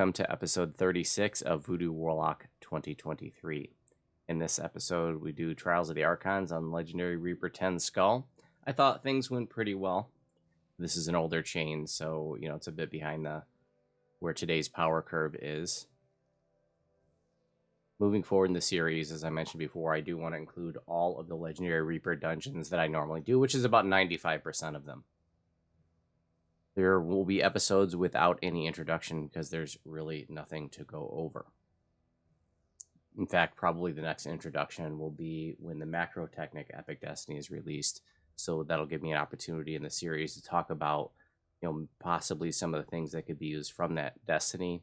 welcome to episode 36 of Voodu Warlock 2023. In this episode, we do Trials of the Archons on Legendary Reaper 10 Skull. I thought things went pretty well. This is an older chain, so it's a bit behind where today's power curve is. Moving forward in the series, as I mentioned before, I do want to include all of the Legendary Reaper dungeons that I normally do, which is about 95% of them. There will be episodes without any introduction because there's really nothing to go over. In fact, probably the next introduction will be when the Macro Technic Epic Destiny is released. So that'll give me an opportunity in the series to talk about, possibly some of the things that could be used from that Destiny.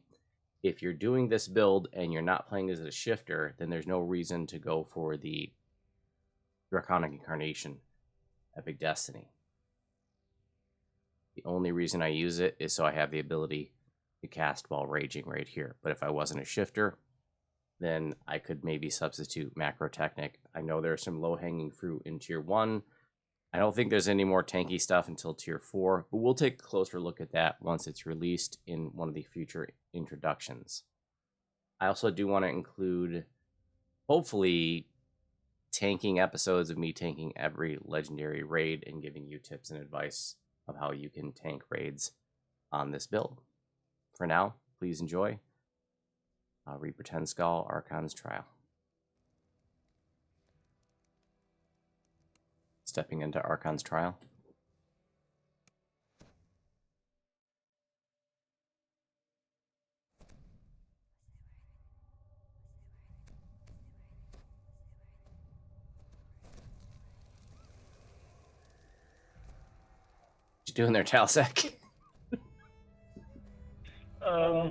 If you're doing this build and you're not playing as a shifter, then there's no reason to go for the Draconic Incarnation Epic Destiny. The only reason I use it is so I have the ability to cast while raging right here. But if I wasn't a shifter, then I could maybe substitute Macro Technic. I know there's some low-hanging fruit in Tier 1. I don't think there's any more tanky stuff until Tier 4, but we'll take a closer look at that once it's released in one of the future introductions. I also do want to include, hopefully, tanking episodes of me tanking every legendary raid and giving you tips and advice of how you can tank raids on this build. For now, please enjoy Reaper 10 Skull Archons Trial. Stepping into Archons Trial. What you doing there, Talsec? Yeah.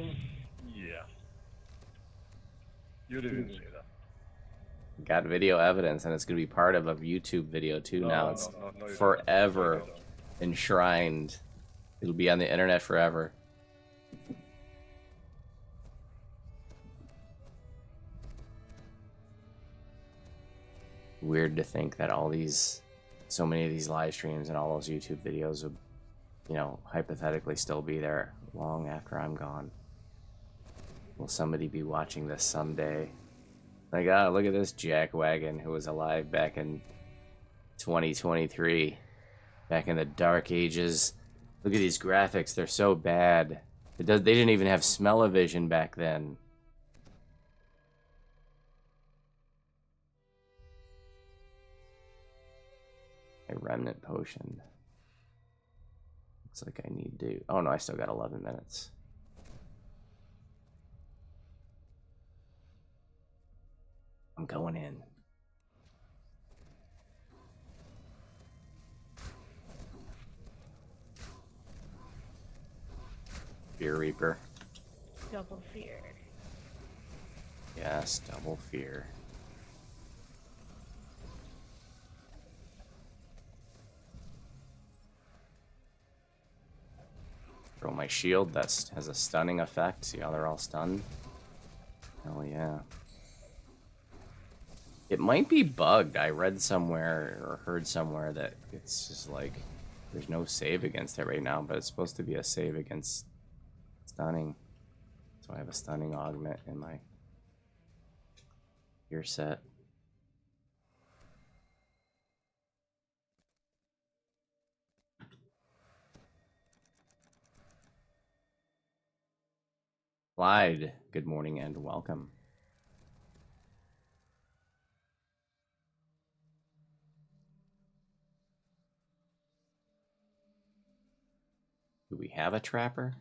You didn't say that. Got video evidence, and it's going to be part of a YouTube video too. Now it's forever enshrined. It'll be on the internet forever. Weird to think that so many of these live streams and all those YouTube videos would, hypothetically still be there long after I'm gone. Will somebody be watching this someday? Like, look at this jackwagon who was alive back in 2023, back in the dark ages. Look at these graphics, they're so bad. They didn't even have smell-o-vision back then. A remnant potion. Looks like I need to... Oh no, I still got 11 minutes. I'm going in. Fear Reaper. Double fear. Yes, double fear. Throw my shield, that has a stunning effect. See how they're all stunned? Hell yeah. It might be bugged. I read somewhere or heard somewhere that it's just like there's no save against it right now, but it's supposed to be a save against stunning. So I have a stunning augment in my gear set. Clyde, good morning and welcome. Do we have a trapper?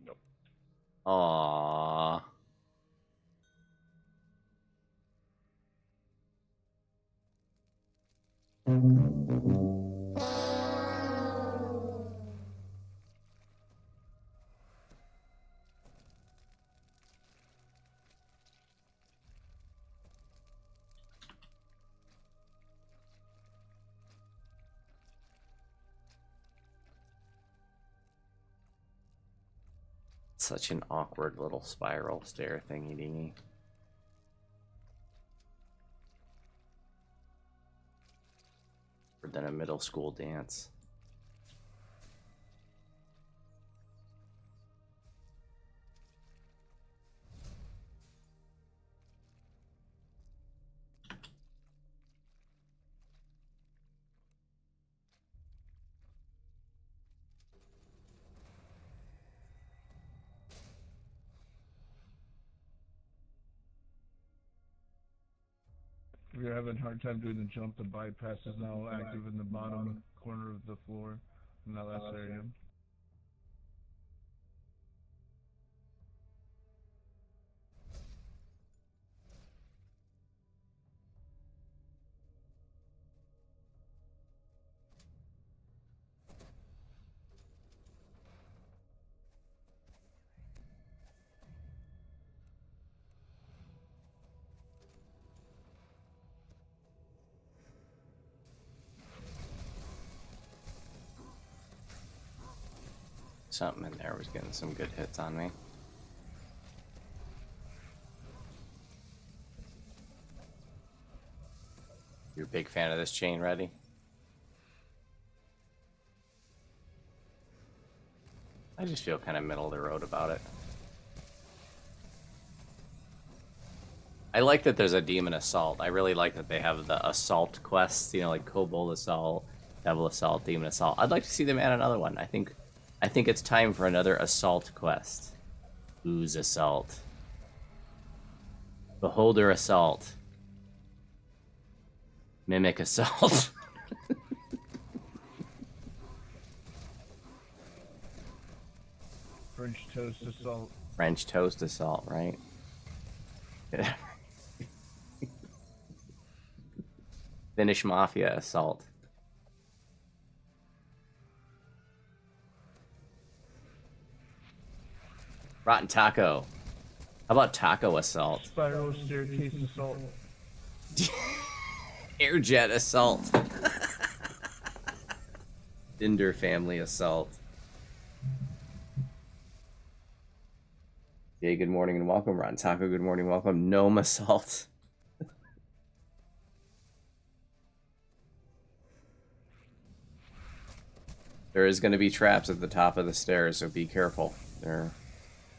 Nope. Aww. Such an awkward little spiral stair thingy dingy. Than a middle school dance. If you're having a hard time doing the jump, the bypass is now active in the bottom corner of the floor in that last area. Something in there was getting some good hits on me. You're a big fan of this chain, ready? I just feel kind of middle of the road about it. I like that there's a demon assault. I really like that they have the assault quests, you know, like Kobold Assault, Devil Assault, Demon Assault. I'd like to see them add another one. I think it's time for another assault quest. Ooze Assault. Beholder Assault. Mimic Assault. French Toast Assault. French Toast Assault, right? Finnish Mafia Assault. Rotten Taco. How about Taco Assault? Spiral Staircase Assault. Airjet Assault. Cinder Family Assault. Hey, good morning and welcome. Rotten Taco, good morning, welcome. Gnome Assault. There is going to be traps at the top of the stairs, so be careful.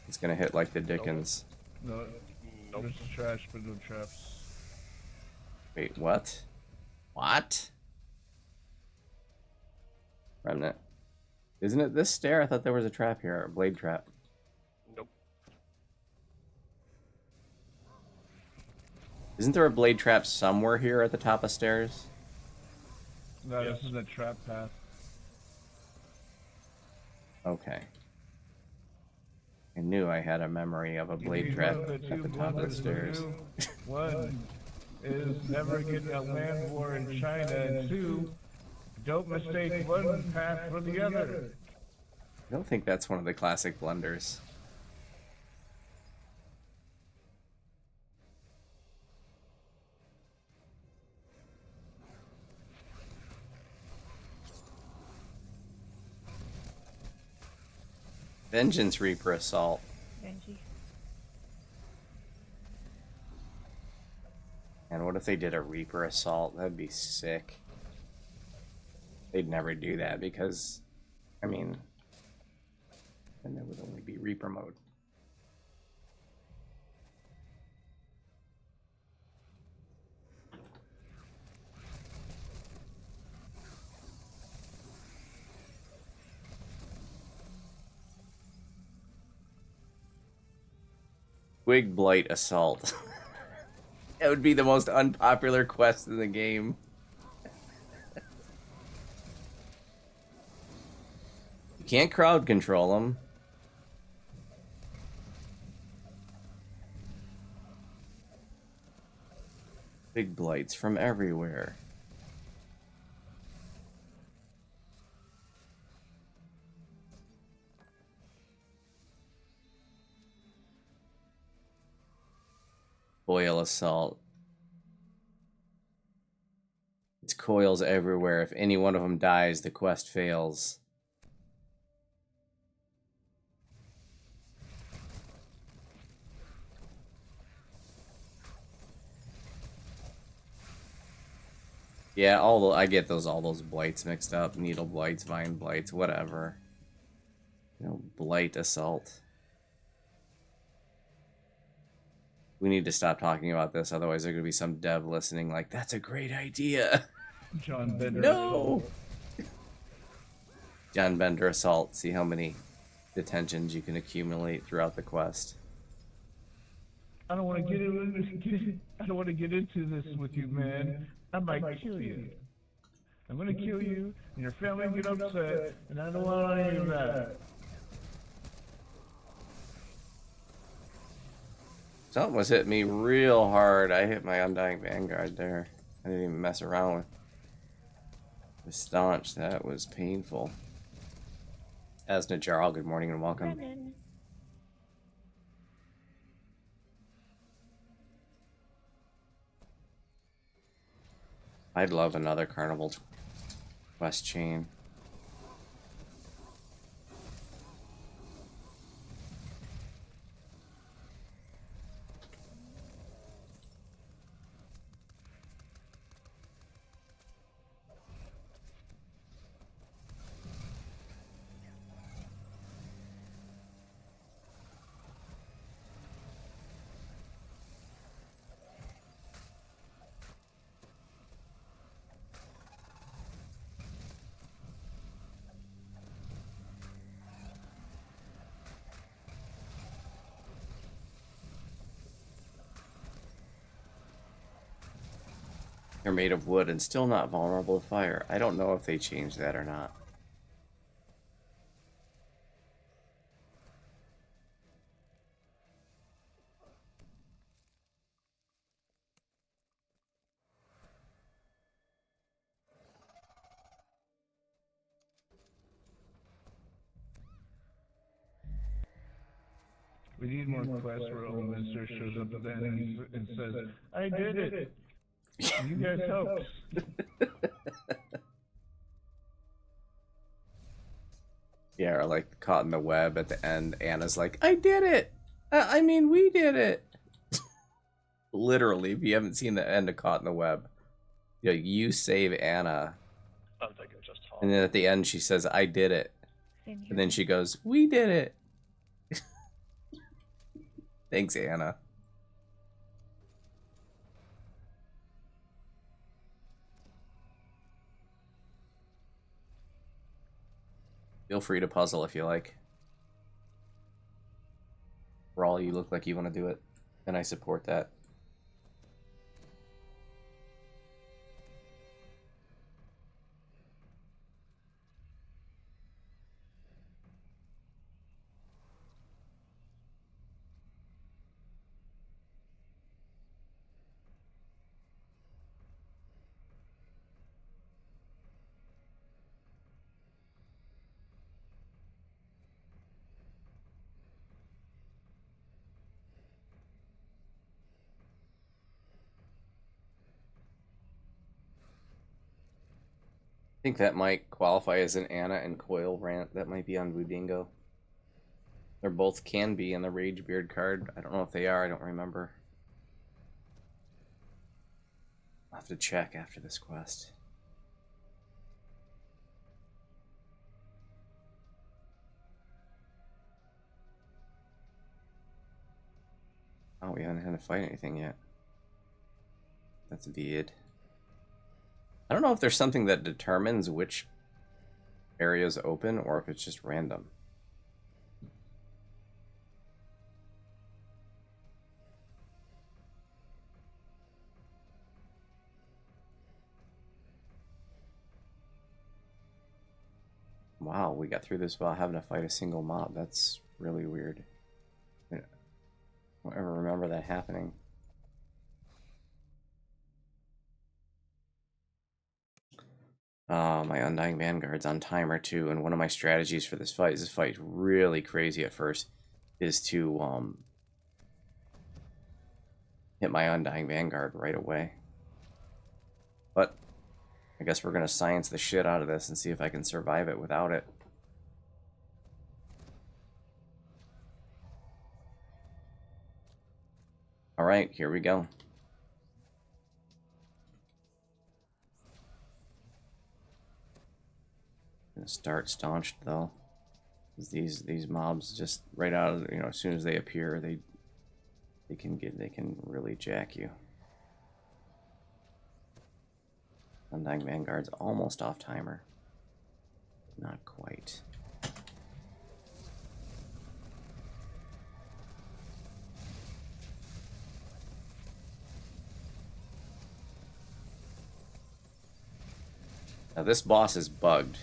It's going to hit like the Dickens. No, Nope. there's trash, but no traps. Wait, what? What? Remnant. Isn't it this stair? I thought there was a trap here, a blade trap. Nope. Isn't there a blade trap somewhere here at the top of stairs? No, Yes. this is a trap path. Okay. I knew I had a memory of a blade trap at the top of the stairs. One is never get a land war in China, and two, don't mistake one path for the other. I don't think that's one of the classic blunders. Vengeance Reaper Assault. Benji. And what if they did a Reaper Assault? That'd be sick. They'd never do that because, I mean, then there would only be Reaper mode. Twig Blight Assault. That would be the most unpopular quest in the game. You can't crowd control them. Big blights from everywhere. Coil Assault. It's coils everywhere. If any one of them dies, the quest fails. Yeah, I get all those blights mixed up. Needle blights, vine blights, whatever. You know, blight assault. We need to stop talking about this, otherwise there's gonna be some dev listening like, that's a great idea. John Bender. No! John Bender Assault. See how many detentions you can accumulate throughout the quest. I don't want to I don't want to get into this with you, man. I might kill you. I'm gonna kill you, and your family get upset, and I don't want any of that. Something was hitting me real hard. I hit my Undying Vanguard there. I didn't even mess around with the staunch. That was painful. As Najarl, good morning and welcome. Brennan. I'd love another Carnival quest chain. They're made of wood and still not vulnerable to fire. I don't know if they changed that or not. We need more quests where Old Mister shows up at the end and says, I did it. You guys helped. Yeah, or like caught in the web at the end. Anna's like, I did it. I mean, we did it. Literally, if you haven't seen the end of Caught in the Web, you save Anna. I'm thinking just Hall. And then at the end, she says, I did it. Same here. And then she goes, we did it. Thanks, Anna. Feel free to puzzle if you like. For all you look like you want to do it. And I support that. I think that might qualify as an Anna and Coil rant. That might be on Voodingo. They both can be in the Ragebeard card. I don't know if they are. I don't remember. I'll have to check after this quest. Oh, we haven't had to fight anything yet. That's weird. I don't know if there's something that determines which areas open or if it's just random. Wow, we got through this without having to fight a single mob. That's really weird. I don't ever remember that happening. My Undying Vanguard's on timer too, and one of my strategies for this fight is really crazy at first, is to hit my Undying Vanguard right away. But I guess we're gonna science the shit out of this and see if I can survive it without it. Alright, here we go. Gonna start staunched though. These mobs just right out of, as soon as they appear, they can really jack you. Undying Vanguard's almost off timer. Not quite. Now this boss is bugged.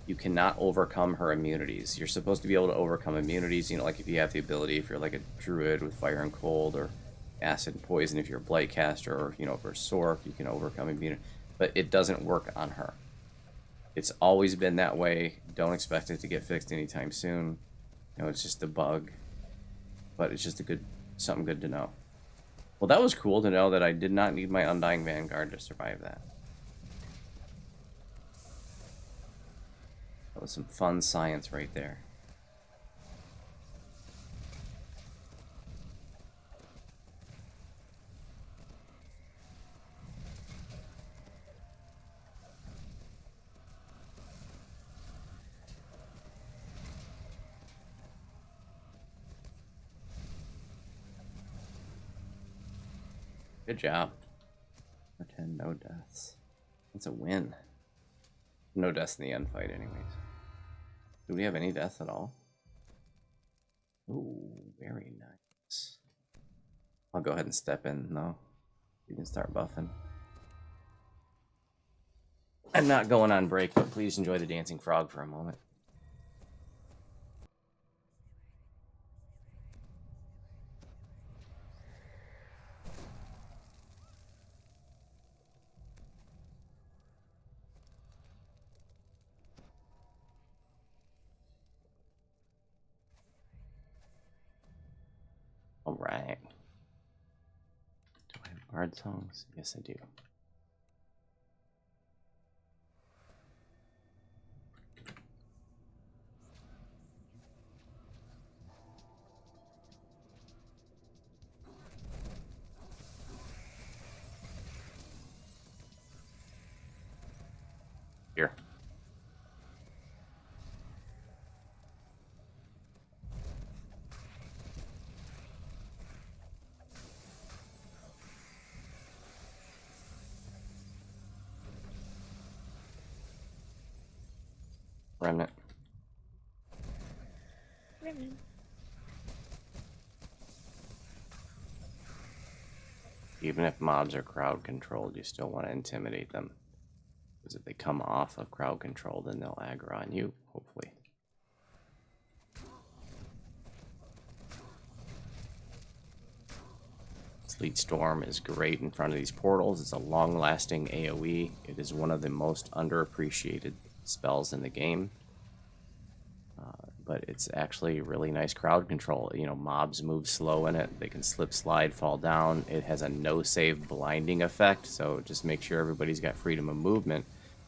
You cannot overcome her immunities. You're supposed to be able to overcome immunities, you know, like if you have the ability, if you're like a druid with fire and cold, or acid and poison, if you're a blight caster, or, you know, if you're a sork, you can overcome immunity. But it doesn't work on her. It's always been that way. Don't expect it to get fixed anytime soon. You know, it's just a bug. But it's just something good to know. Well, that was cool to know that I did not need my Undying Vanguard to survive that. That was some fun science right there. Good job. 10, no deaths. That's a win. No deaths in the end fight anyways. Do we have any deaths at all? Ooh, very nice. I'll go ahead and step in. No, you can start buffing. I'm not going on break, but please enjoy the dancing frog for a moment. All right. Do I have bard songs? Yes, I do. Here. Remnant. Remnant. Even if mobs are crowd controlled, you still want to intimidate them. Because if they come off of crowd control, then they'll aggro on you, hopefully. Sleet Storm is great in front of these portals. It's a long-lasting AoE. It is one of the most underappreciated spells in the game. But it's actually really nice crowd control. You know, mobs move slow in it. They can slip, slide, fall down. It has a no-save blinding effect, so just make sure everybody's got freedom of movement.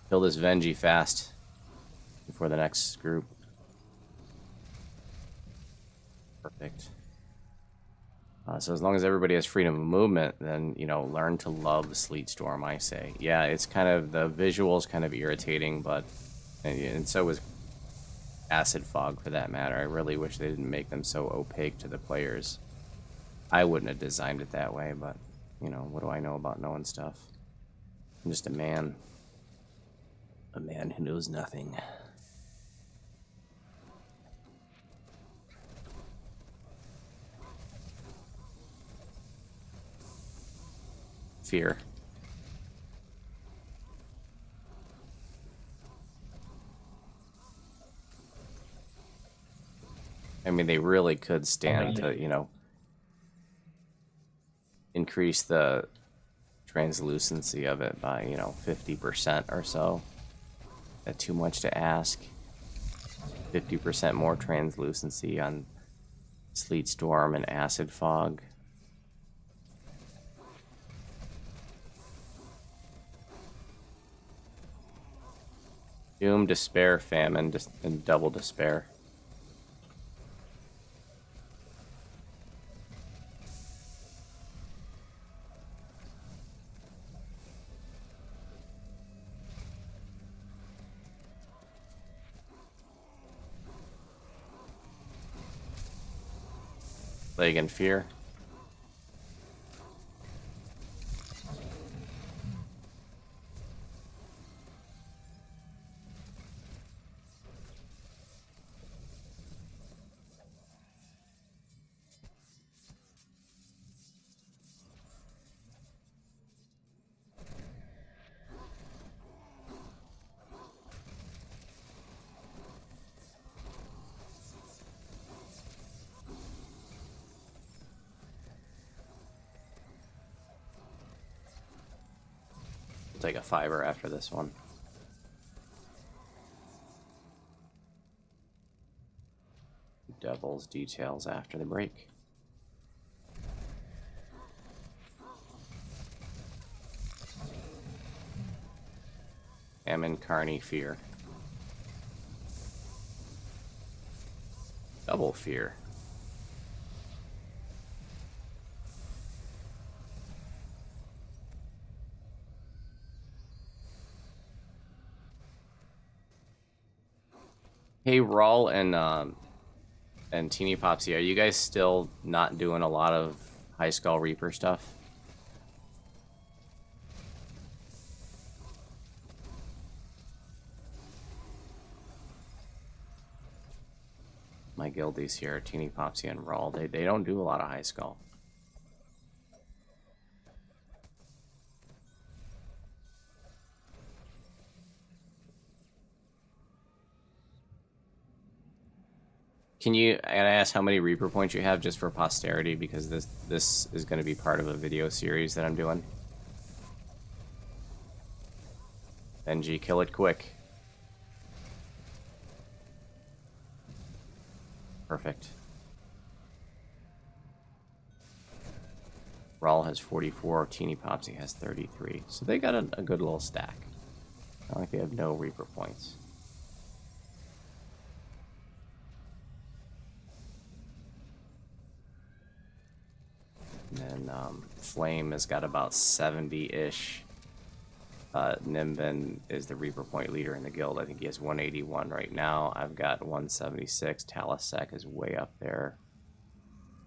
Kill this Venji fast before the next group. Perfect. So as long as everybody has freedom of movement, then, you know, learn to love Sleet Storm, I say. Yeah, it's kind of, the visual's kind of irritating, but, and so is Acid Fog for that matter. I really wish they didn't make them so opaque to the players. I wouldn't have designed it that way, but, you know, what do I know about knowing stuff? I'm just a man. A man who knows nothing. Fear. I mean, they really could stand to, you know, increase the translucency of it by, you know, 50% or so. That's too much to ask. 50% more translucency on Sleet Storm and Acid Fog. Doom, Despair, Famine, and Double Despair. Plague and Fear. Take a fiver after this one. Devil's details after the break. Ammon Carney Fear. Double Fear. Hey, Rawl and Teeny Popsy, are you guys still not doing a lot of High Skull Reaper stuff? My guildies here, Teeny Popsy and Rawl, they don't do a lot of High Skull. Can you, and I ask how many Reaper points you have just for posterity, because this is going to be part of a video series that I'm doing. NG, kill it quick. Perfect. Rawl has 44, Teeny Popsy has 33. So they got a good little stack. Not like they have no Reaper points. And then Flame has got about 70-ish. Nimbin is the Reaper point leader in the guild. I think he has 181 right now. I've got 176. Talasek is way up there.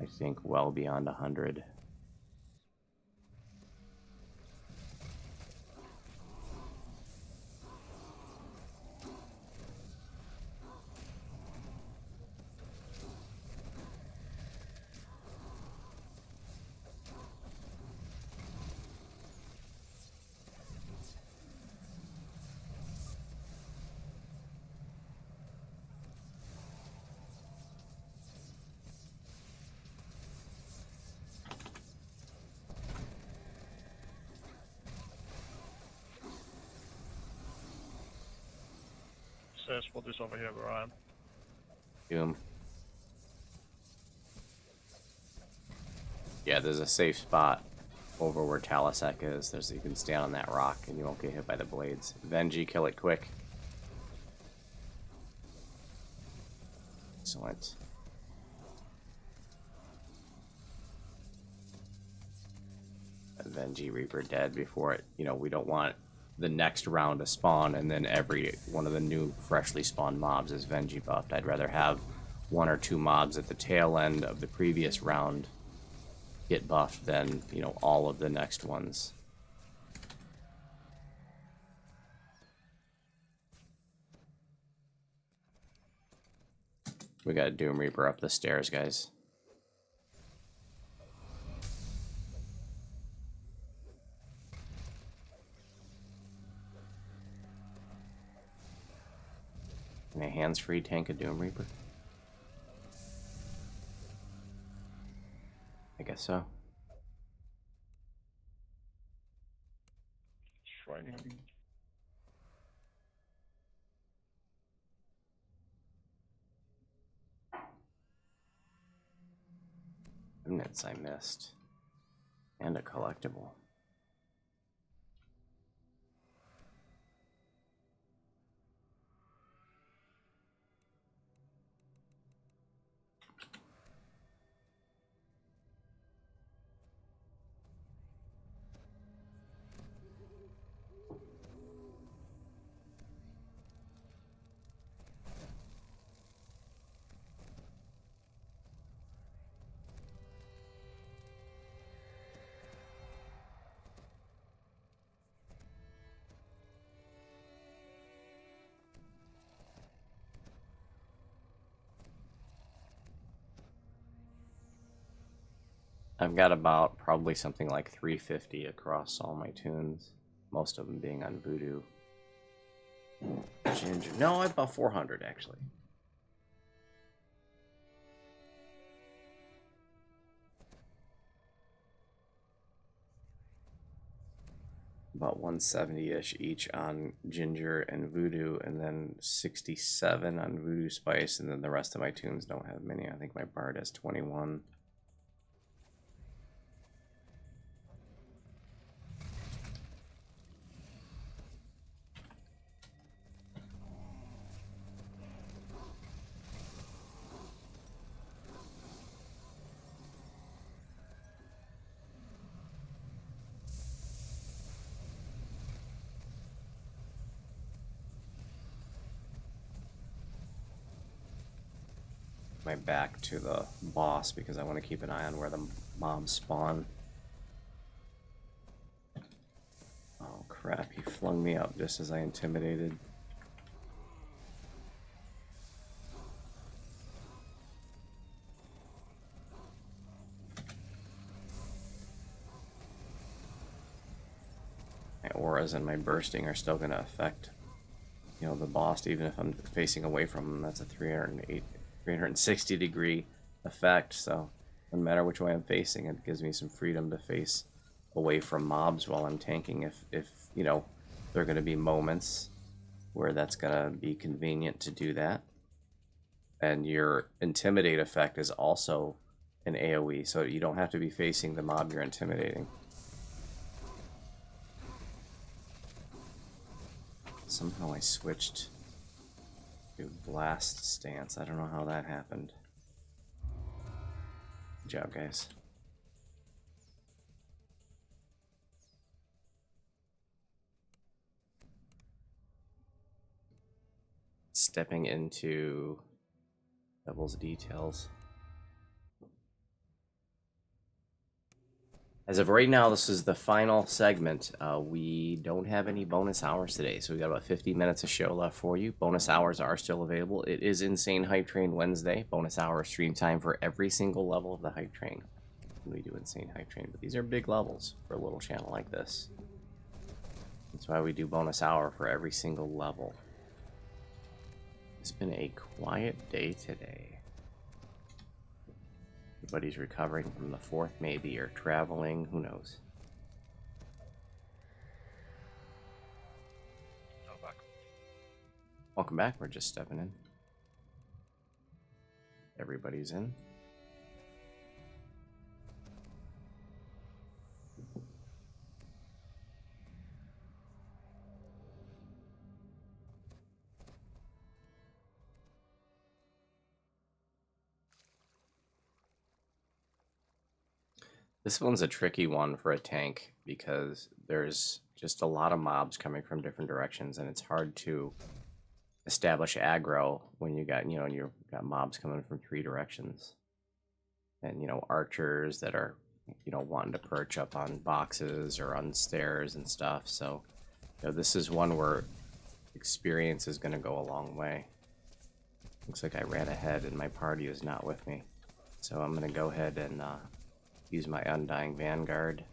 I think well beyond 100. Says we'll do this over here where I am. Doom. Yeah, there's a safe spot over where Talasek is. You can stand on that rock and you won't get hit by the blades. Venji, kill it quick. Excellent. Venji Reaper dead before it, we don't want the next round to spawn and then every one of the new freshly spawned mobs is Venji buffed. I'd rather have one or two mobs at the tail end of the previous round get buffed than, all of the next ones. We got a Doom Reaper up the stairs, guys. Can a hands-free tank a Doom Reaper? I guess so. Training. Remnants I missed. And a collectible. I've got about probably something like 350 across all my tunes, most of them being on Voodu. Ginger. No, I have about 400 actually. about 170-ish each on ginger and voodoo, and then 67 on voodoo spice, and then the rest of my tunes don't have many. I think my bard has 21. My back to the boss because I want to keep an eye on where the mobs spawn. Oh crap, he flung me up just as I intimidated. My auras and my bursting are still going to affect, you know, the boss, even if I'm facing away from him. That's a 360 degree effect, so no matter which way I'm facing, it gives me some freedom to face away from mobs while I'm tanking. If you know, there are going to be moments where that's going to be convenient to do that. And your intimidate effect is also an AoE, so you don't have to be facing the mob you're intimidating. Somehow I switched to blast stance. I don't know how that happened. Good job, guys. Stepping into Devil's Details. As of right now, this is the final segment. We don't have any bonus hours today, so we got about 50 minutes of show left for you. Bonus hours are still available. It is Insane Hype Train Wednesday. Bonus hour stream time for every single level of the Hype Train. We do Insane Hype Train, but these are big levels for a little channel like this. That's why we do bonus hour for every single level. It's been a quiet day today. Everybody's recovering from the 4th, maybe, or traveling, who knows. Oh, back. Welcome back, we're just stepping in. Everybody's in. This one's a tricky one for a tank because there's just a lot of mobs coming from different directions, and it's hard to establish aggro when you got, you know, you've got mobs coming from 3 directions. And, you know, archers that are, you know, wanting to perch up on boxes or on stairs and stuff. So, you know, this is one where experience is going to go a long way. Looks like I ran ahead and my party is not with me. So I'm going to go ahead and use my Undying Vanguard.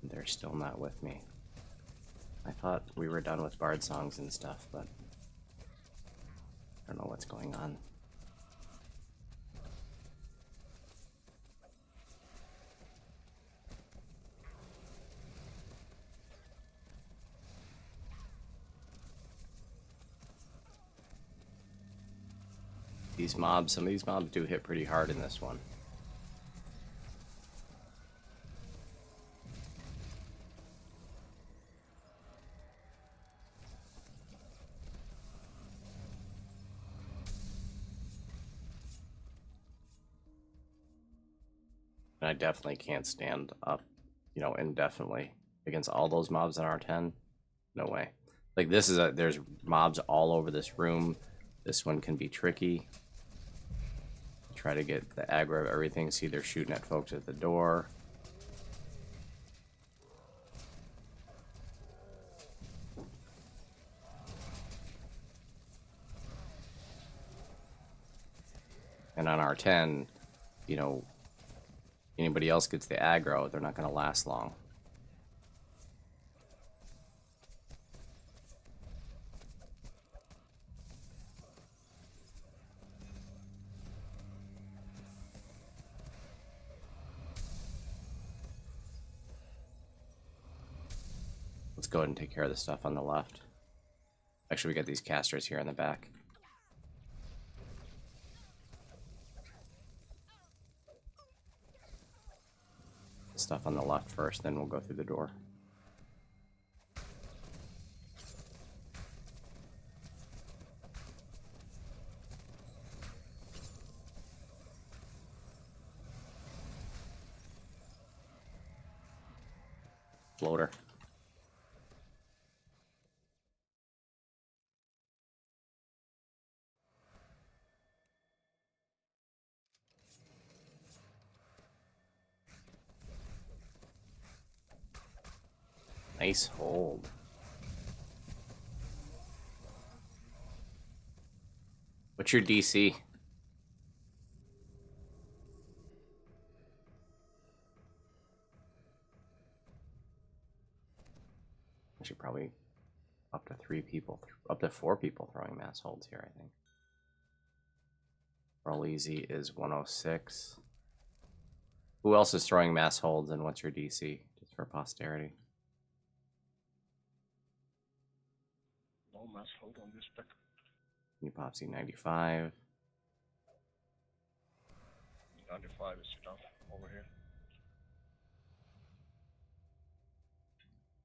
They're still not with me. I thought we were done with bard songs and stuff, but I don't know what's going on. These mobs, some of these mobs do hit pretty hard in this one. And I definitely can't stand up, you know, indefinitely against all those mobs in R10. No way. Like this is there's mobs all over this room. This one can be tricky. Try to get the aggro of everything. See, they're shooting at folks at the door. And on R10, you know, anybody else gets the aggro, they're not going to last long. Let's go ahead and take care of the stuff on the left. Actually, we got these casters here in the back. Stuff on the left first, then we'll go through the door. Floater. Nice hold. What's your DC? I should probably up to 3 people, up to 4 people throwing mass holds here, I think. Roll easy is 106. Who else is throwing mass holds and what's your DC? Just for posterity. No mass hold on this spec. New Popsy 95. 95 is enough over here.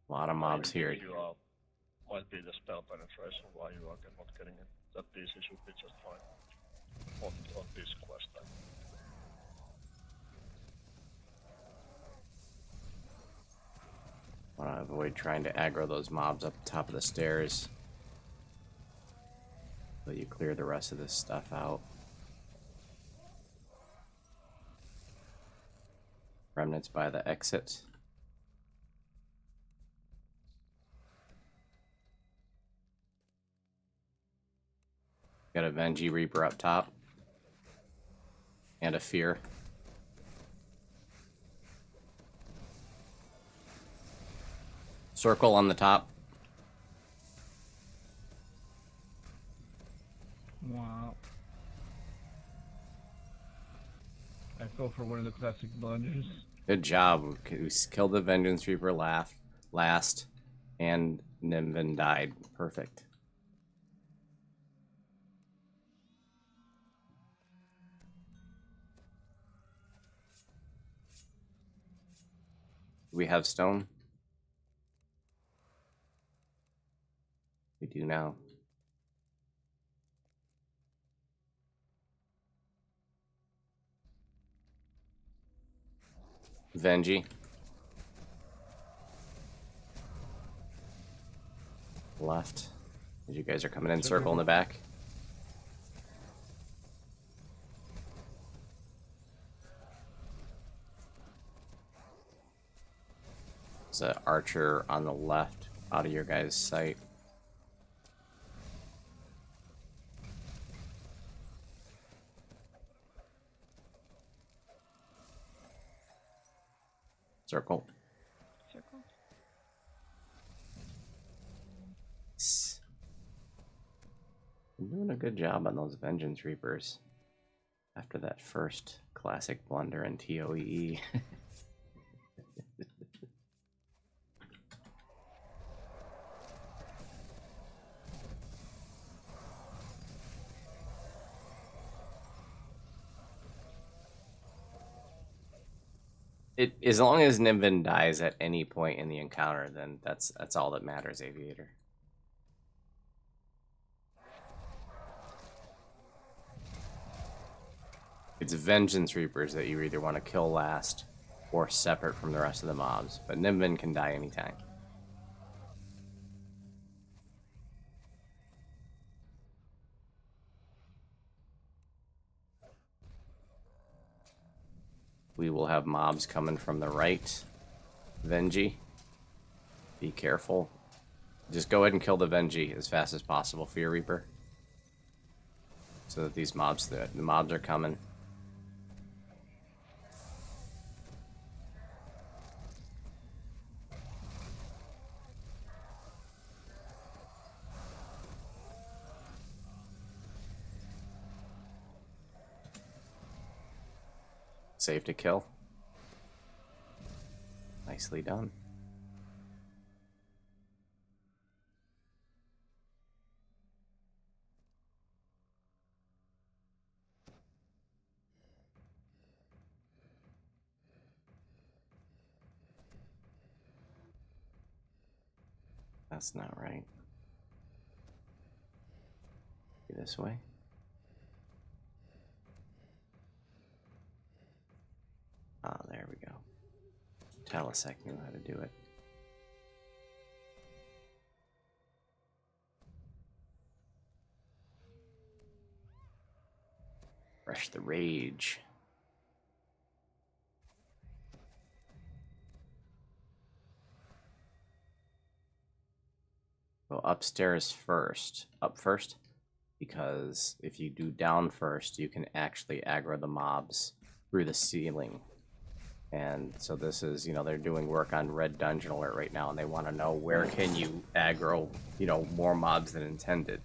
A lot of mobs here. You might be the spell penetration why you are not getting it. That DC should be just fine on this quest time. Want to avoid trying to aggro those mobs up the top of the stairs. So you clear the rest of this stuff out. Remnants by the exit. Got a Venji Reaper up top. And a Fear. Circle on the top. Wow. I fell for one of the classic blunders. Good job. We killed the Vengeance Reaper last, and Nimvin died. Perfect. Do we have stone? We do now. Venji. Left. You guys are coming in circle in the back. There's an archer on the left out of your guys' sight. Circle. Circle. I'm doing a good job on those Vengeance Reapers. After that first classic blunder in TOEE. As long as Nimvin dies at any point in the encounter, then that's all that matters, Aviator. It's Vengeance Reapers that you either want to kill last or separate from the rest of the mobs, but Nimvin can die anytime. We will have mobs coming from the right. Venji. Be careful. Just go ahead and kill the Venji as fast as possible for your Reaper. So that these mobs, the mobs are coming. Safe to kill. Nicely done. That's not right. This way. Ah, there we go. Talisek knew how to do it. Fresh the rage. Go upstairs first. Up first. Because if you do down first, you can actually aggro the mobs through the ceiling. And so this is, you know, they're doing work on Red Dungeon Alert right now, and they want to know where can you aggro, you know, more mobs than intended.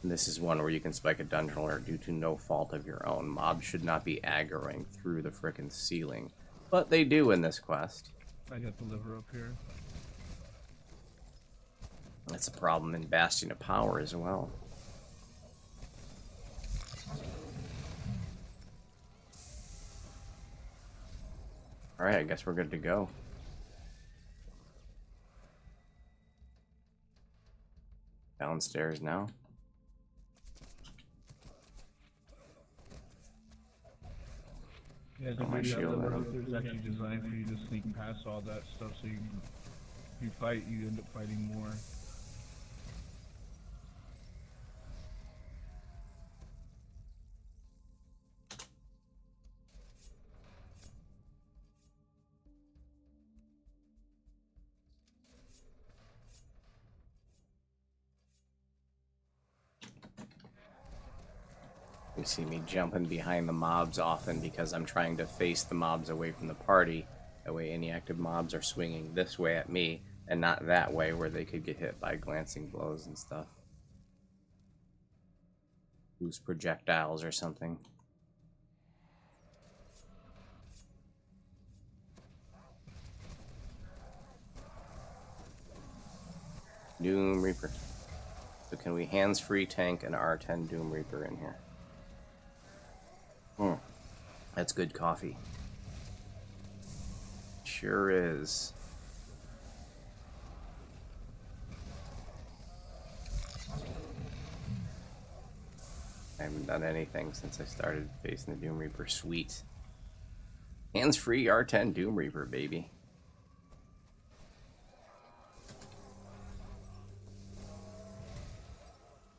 And this is one where you can spike a Dungeon Alert due to no fault of your own. Mobs should not be aggroing through the frickin' ceiling. But they do in this quest. I got the liver up here. That's a problem in Bastion of Power as well. Alright, I guess we're good to go. Downstairs now. Yeah, Oh, my the shield liver then. up there is actually designed for you to sneak past all that stuff, so you fight, you end up fighting more. You see me jumping behind the mobs often because I'm trying to face the mobs away from the party. That way any active mobs are swinging this way at me and not that way where they could get hit by glancing blows and stuff. Loose projectiles or something. Doom Reaper. So can we hands-free tank an R10 Doom Reaper in here? That's good coffee. Sure is. I haven't done anything since I started facing the Doom Reaper. Sweet. Hands-free R10 Doom Reaper, baby.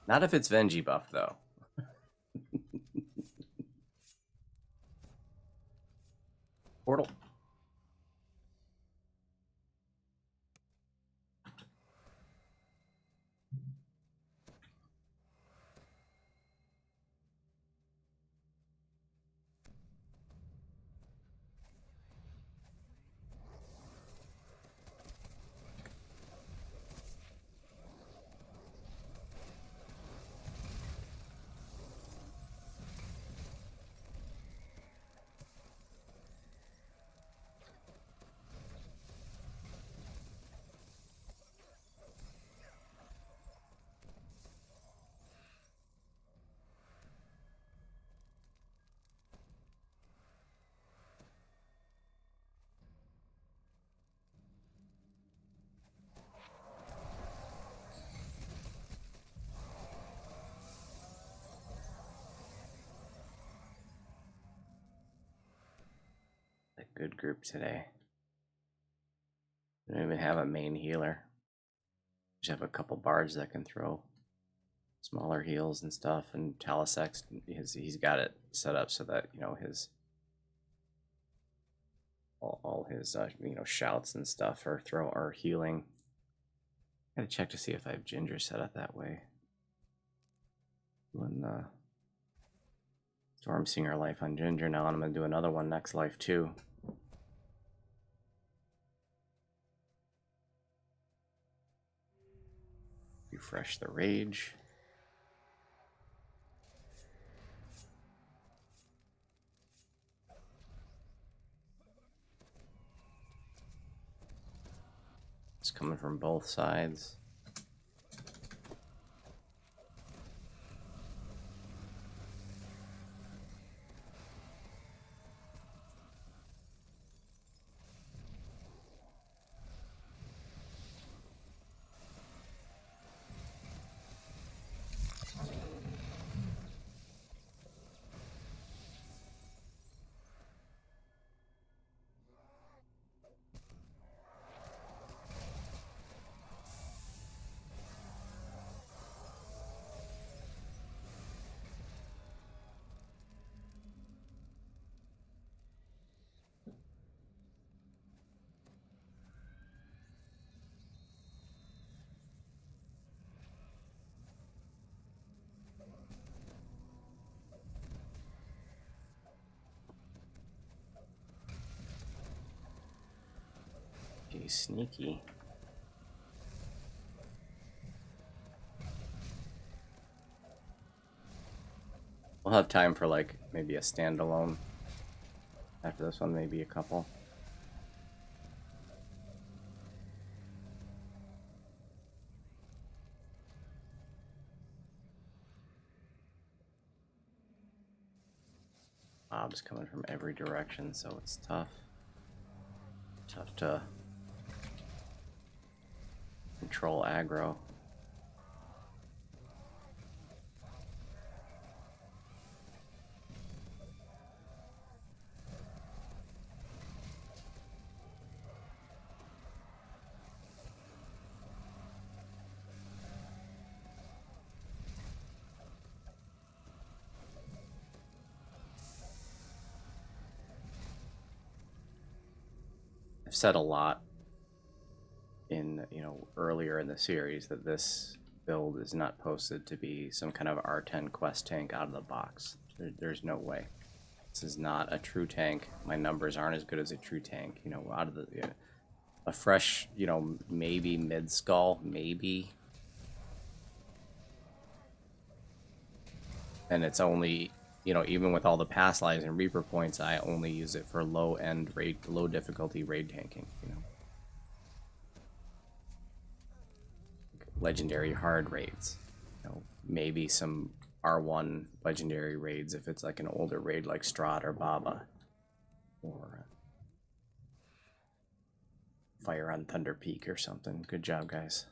Not if it's Venji buff, though. Portal. A good group today. We don't even have a main healer. Just have a couple bards that can throw smaller heals and stuff, and Talisex, he's got it set up so that, you know, his all his you know, shouts and stuff are healing. Gotta check to see if I have Ginger set up that way. Doing the Storm Singer life on Ginger now, and I'm gonna do another one next life too. Refresh the rage. It's coming from both sides. Sneaky, sneaky. We'll have time for like maybe a standalone after this one, maybe a couple. Mobs coming from every direction, so it's tough. Tough to control aggro. I've said a lot in, earlier in the series that this build is not posted to be some kind of R10 quest tank out of the box. There's no way. This is not a true tank. My numbers aren't as good as a true tank. Out of the a fresh, maybe mid skull, maybe. And it's only, even with all the pass lives and Reaper points, I only use it for low difficulty raid tanking, Legendary hard raids. Maybe some R1 legendary raids if it's like an older raid like Strahd or Baba. Or Fire on Thunder Peak or something. Good job, guys.